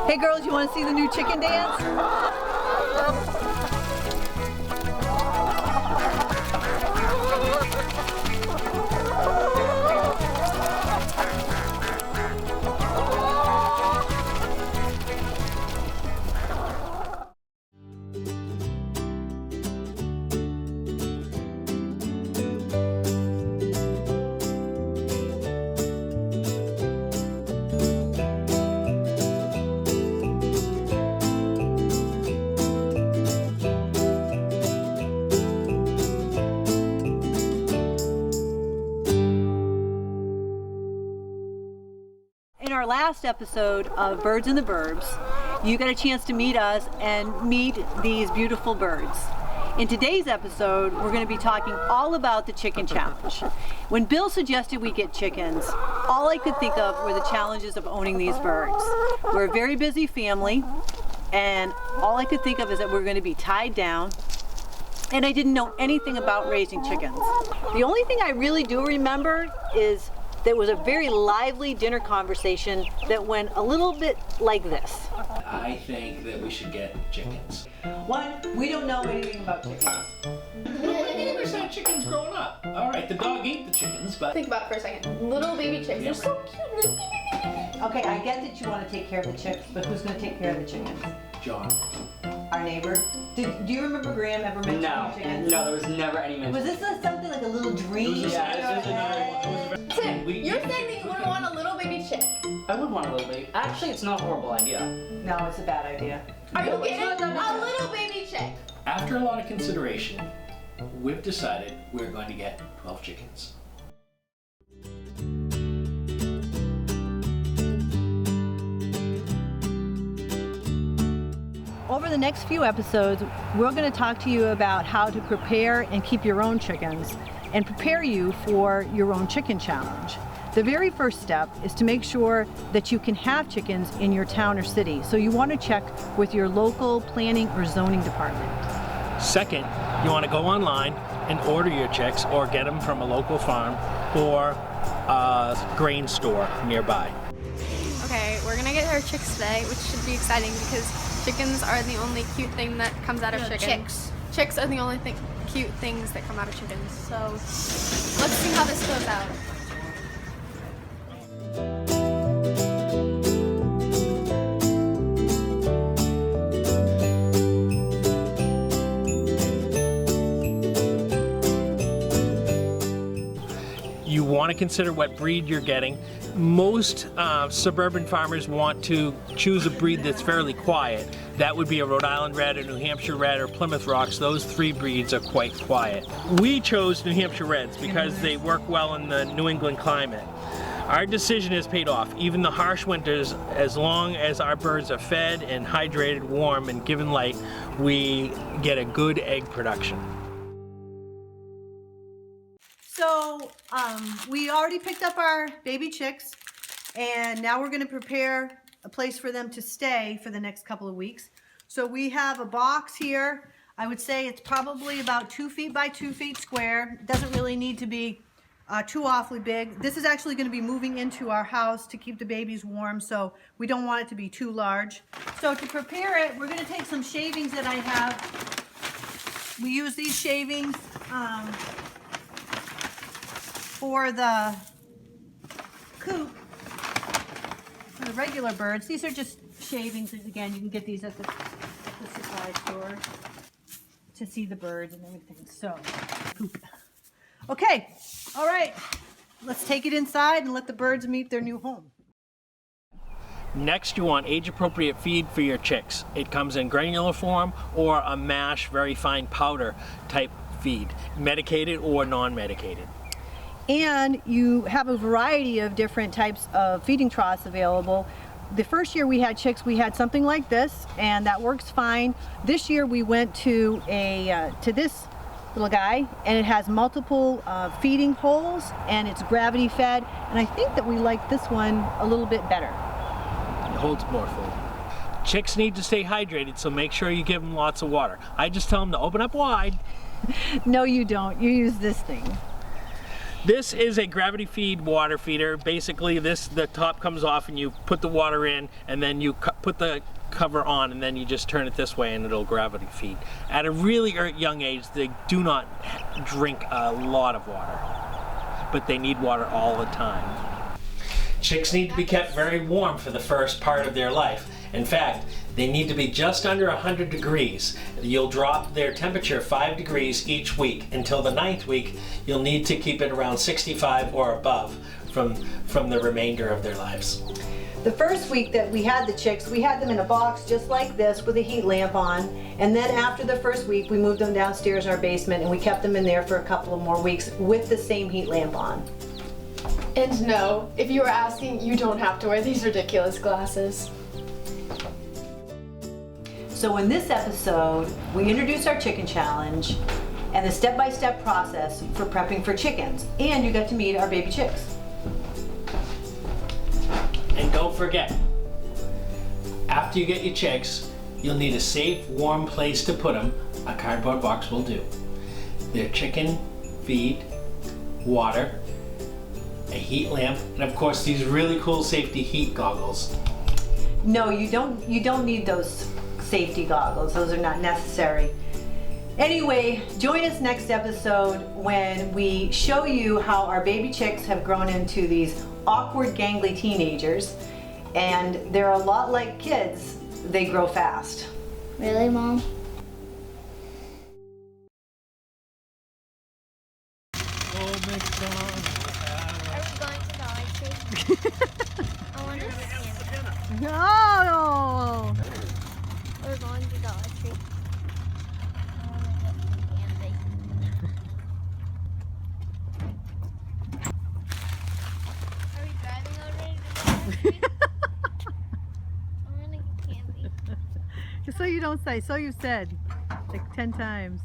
Hey girls, you want to see the new chicken dance? In our last episode of Birds in the Burbs, you got a chance to meet us and meet these beautiful birds. In today's episode, we're going to be talking all about the chicken challenge. When Bill suggested we get chickens, all I could think of were the challenges of owning these birds. We're a very busy family, and all I could think of is that we're going to be tied down, and I didn't know anything about raising chickens. The only thing I really do remember is there was a very lively dinner conversation that went a little bit like this. I think that we should get chickens. One, we don't know anything about chickens. We always had chickens growing up. All right, the dog ate the chickens, but... Think about it for a second. Little baby chicks, they're so cute. Okay, I get that you want to take care of the chicks, but who's going to take care of the chickens? John. Our neighbor. Do you remember Graham ever mentioning chickens? No, there was never any mention. Was this something like a little dream? Tim, you're saying that you wouldn't want a little baby chick. I would want a little baby. Actually, it's not a horrible idea. No, it's a bad idea. Are you kidding? A little baby chick. After a lot of consideration, we've decided we're going to get 12 chickens. Over the next few episodes, we're going to talk to you about how to prepare and keep your own chickens and prepare you for your own chicken challenge. The very first step is to make sure that you can have chickens in your town or city. So you want to check with your local planning or zoning department. Second, you want to go online and order your chicks or get them from a local farm or a grain store nearby. Okay, we're gonna get our chicks today, which should be exciting because chickens are the only cute thing that comes out of chickens. Chicks are the only cute things that come out of chickens. So let's see how this goes out. You want to consider what breed you're getting. Most suburban farmers want to choose a breed that's fairly quiet. That would be a Rhode Island Red, a New Hampshire Red, or Plymouth Rocks. Those three breeds are quite quiet. We chose New Hampshire Reds because they work well in the New England climate. Our decision has paid off. Even the harsh winters, as long as our birds are fed and hydrated, warm, and given light, we get a good egg production. So we already picked up our baby chicks, and now we're going to prepare a place for them to stay for the next couple of weeks. So we have a box here. I would say it's probably about 2 feet by 2 feet square. It doesn't really need to be too awfully big. This is actually going to be moving into our house to keep the babies warm, so we don't want it to be too large. So to prepare it, we're going to take some shavings that I have. We use these shavings for the coop, for the regular birds. These are just shavings. Again, you can get these at the supply store to see the birds and everything. So, coop. Okay, all right. Let's take it inside and let the birds meet their new home. Next, you want age-appropriate feed for your chicks. It comes in granular form or a mash, very fine powder type feed, medicated or non-medicated. And you have a variety of different types of feeding troughs available. The first year we had chicks, we had something like this, and that works fine. This year we went to this little guy, and it has multiple feeding holes, and it's gravity fed. And I think that we like this one a little bit better. It holds more food. Chicks need to stay hydrated, so make sure you give them lots of water. I just tell them to open up wide. No, you don't. You use this thing. This is a gravity feed water feeder. Basically, the top comes off and you put the water in, and then you put the cover on, and then you just turn it this way and it'll gravity feed. At a really young age, they do not drink a lot of water, but they need water all the time. Chicks need to be kept very warm for the first part of their life. In fact, they need to be just under 100 degrees. You'll drop their temperature 5 degrees each week. Until the 9th week, you'll need to keep it around 65 or above from the remainder of their lives. The first week that we had the chicks, we had them in a box just like this with a heat lamp on. And then after the first week, we moved them downstairs in our basement and we kept them in there for a couple of more weeks with the same heat lamp on. And no, if you were asking, you don't have to wear these ridiculous glasses. So in this episode, we introduce our chicken challenge and the step-by-step process for prepping for chickens. And you got to meet our baby chicks. And don't forget, after you get your chicks, you'll need a safe, warm place to put them. A cardboard box will do. Their chicken feed, water, a heat lamp, and of course these really cool safety heat goggles. No, you don't need those safety goggles. Those are not necessary. Anyway, join us next episode when we show you how our baby chicks have grown into these awkward, gangly teenagers, and they're a lot like kids. They grow fast. Really, Mom? Are we going to Dollar Tree? I want to see. No! We're going to Dollar Tree. I want to get candy. Are we driving already to Dollar Tree? I want to get candy. Just so you don't say, so you said like 10 times.